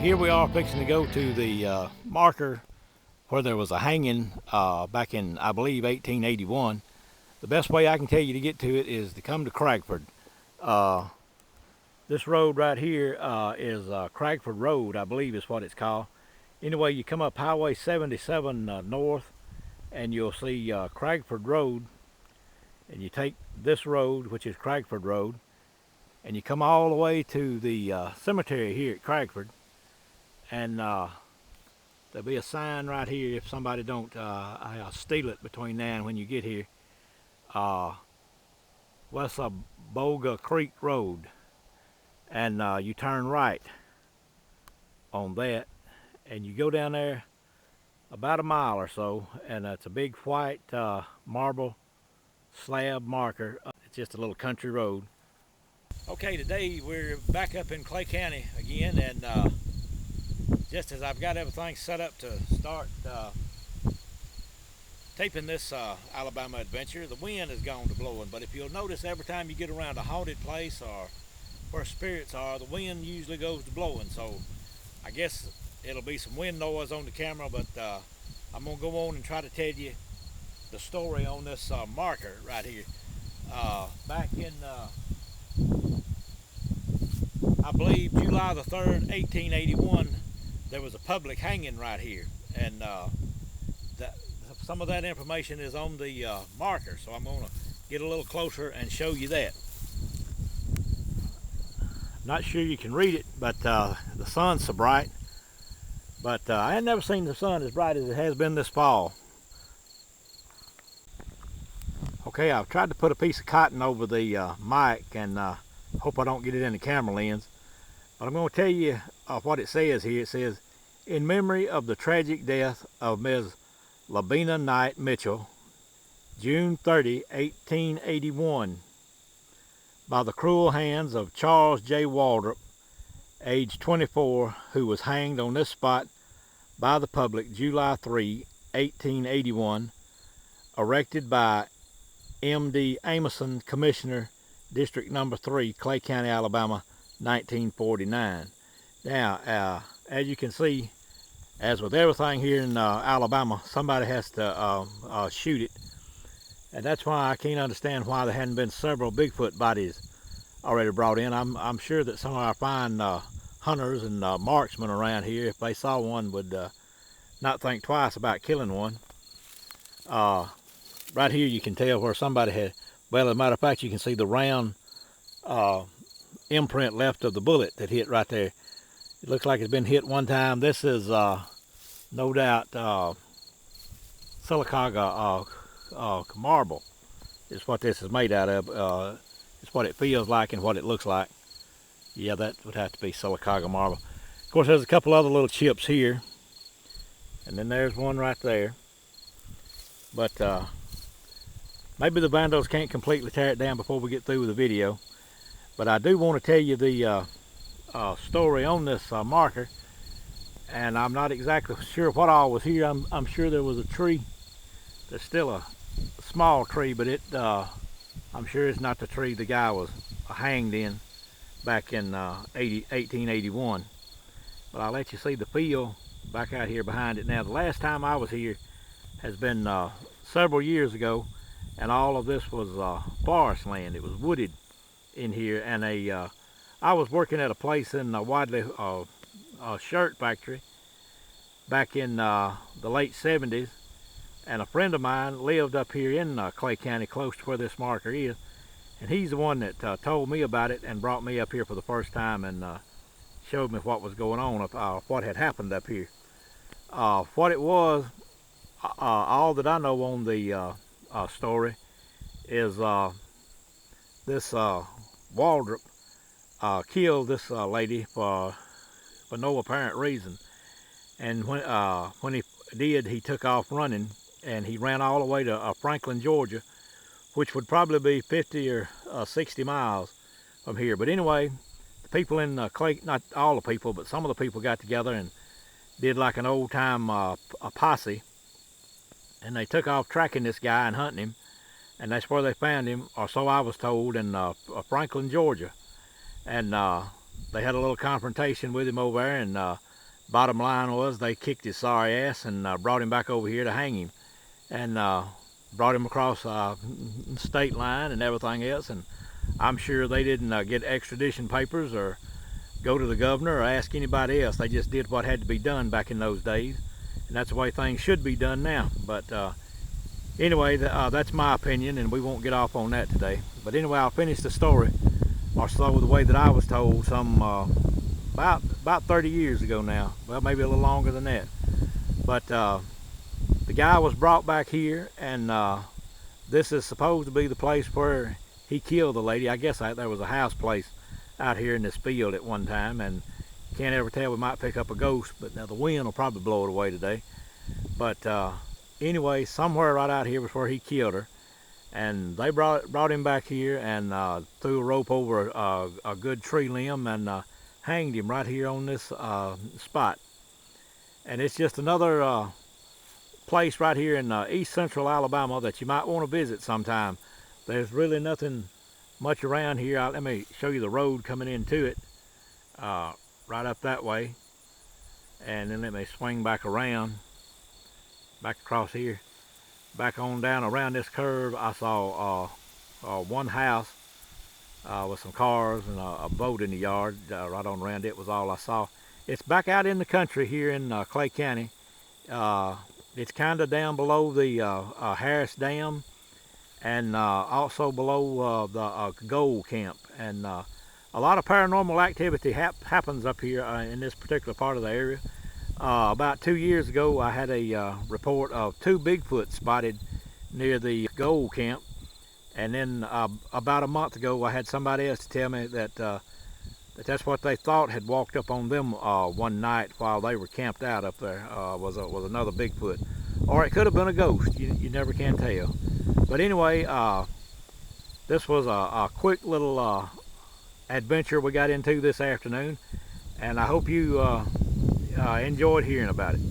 Here we are fixing to go to the marker where there was a hanging back in, I believe, 1881. The best way I can tell you to get to it is to come to Cragford. This road right here is Cragford Road, I believe is what it's called. Anyway, you come up Highway 77 north and you'll see Cragford Road, and you take this road, which is Cragford Road, and you come all the way to the cemetery here at Cragford, and there'll be a sign right here if somebody don't steal it between now and when you get here. West of Boga Creek Road, and you turn right on that, and you go down there about a mile or so, and it's a big white marble slab marker. It's just a little country road. Okay, today we're back up in Clay County again, and just as I've got everything set up to start taping this Alabama adventure, the wind has gone to blowing. But if you'll notice, every time you get around a haunted place or where spirits are, the wind usually goes to blowing. So I guess it'll be some wind noise on the camera, but I'm gonna go on and try to tell you the story on this marker right here. Back in I believe July the 3rd, 1881, there was a public hanging right here, and some of that information is on the marker, so I'm going to get a little closer and show you that. Not sure you can read it, but the sun's so bright, but I had never seen the sun as bright as it has been this fall. Okay, I've tried to put a piece of cotton over the mic, and hope I don't get it in the camera lens, but I'm going to tell you what it says here. It says, "In memory of the tragic death of Ms. Labina Knight Mitchell, June 30, 1881, by the cruel hands of Charles J. Waldrop, age 24, who was hanged on this spot by the public July 3, 1881, erected by M.D. Amerson, Commissioner, District Number 3, Clay County, Alabama, 1949. Now, as you can see, as with everything here in Alabama, somebody has to shoot it. And that's why I can't understand why there hadn't been several Bigfoot bodies already brought in. I'm sure that some of our fine hunters and marksmen around here, if they saw one, would not think twice about killing one. Right here you can tell where somebody had, well, as a matter of fact, you can see the round imprint left of the bullet that hit right there. It looks like it's been hit one time. This is no doubt silicaga marble is what this is made out of. It's what it feels like and what it looks like. Yeah, that would have to be silicaga marble. Of course, there's a couple other little chips here, and then there's one right there. But maybe the vandals can't completely tear it down before we get through with the video. But I do want to tell you the story on this marker, and I'm not exactly sure what all was here. I'm sure there was a tree. There's still a small tree, but I'm sure it's not the tree the guy was hanged in back in 1881. But I'll let you see the field back out here behind it. Now, the last time I was here has been several years ago, and all of this was forest land. It was wooded in here, and I was working at a place in Wadley shirt factory back in the late 70s, and a friend of mine lived up here in Clay County, close to where this marker is, and he's the one that told me about it and brought me up here for the first time and showed me what was going on, what had happened up here. What it was, all that I know on the story is this Waldrop killed this lady for no apparent reason, and when he did, he took off running, and he ran all the way to Franklin, Georgia, which would probably be 50 or 60 miles from here. But anyway, the people in Clay, not all the people, but some of the people got together and did like an old-time a posse, and they took off tracking this guy and hunting him, and that's where they found him, or so I was told, in Franklin, Georgia. And they had a little confrontation with him over there, and bottom line was they kicked his sorry ass and brought him back over here to hang him, and brought him across state line and everything else. And I'm sure they didn't get extradition papers or go to the governor or ask anybody else. They just did what had to be done back in those days, and that's the way things should be done now. But anyway, that's my opinion, and we won't get off on that today. But anyway, I'll finish the story, or so the way that I was told, some about 30 years ago now. Well, maybe a little longer than that. But the guy was brought back here, and this is supposed to be the place where he killed the lady. I guess there was a house place out here in this field at one time, and you can't ever tell. We might pick up a ghost, but now the wind will probably blow it away today. But anyway, somewhere right out here was where he killed her, and they brought him back here and threw a rope over a good tree limb and hanged him right here on this spot. And it's just another place right here in east central Alabama that you might want to visit sometime. There's really nothing much around here. Let me show you the road coming into it, right up that way, and then let me swing back around, back across here, back on down around this curve. I saw one house with some cars and a boat in the yard. Right on around it was all I saw. It's back out in the country here in Clay County. It's kind of down below the Harris Dam, and also below the gold camp. And a lot of paranormal activity happens up here in this particular part of the area. About 2 years ago, I had a report of 2 Bigfoot spotted near the gold camp. And then about a month ago, I had somebody else to tell me that that's what they thought had walked up on them one night while they were camped out up there. Was another Bigfoot, or it could have been a ghost. You never can tell. But anyway, this was a quick little adventure we got into this afternoon, and I hope you enjoyed hearing about it.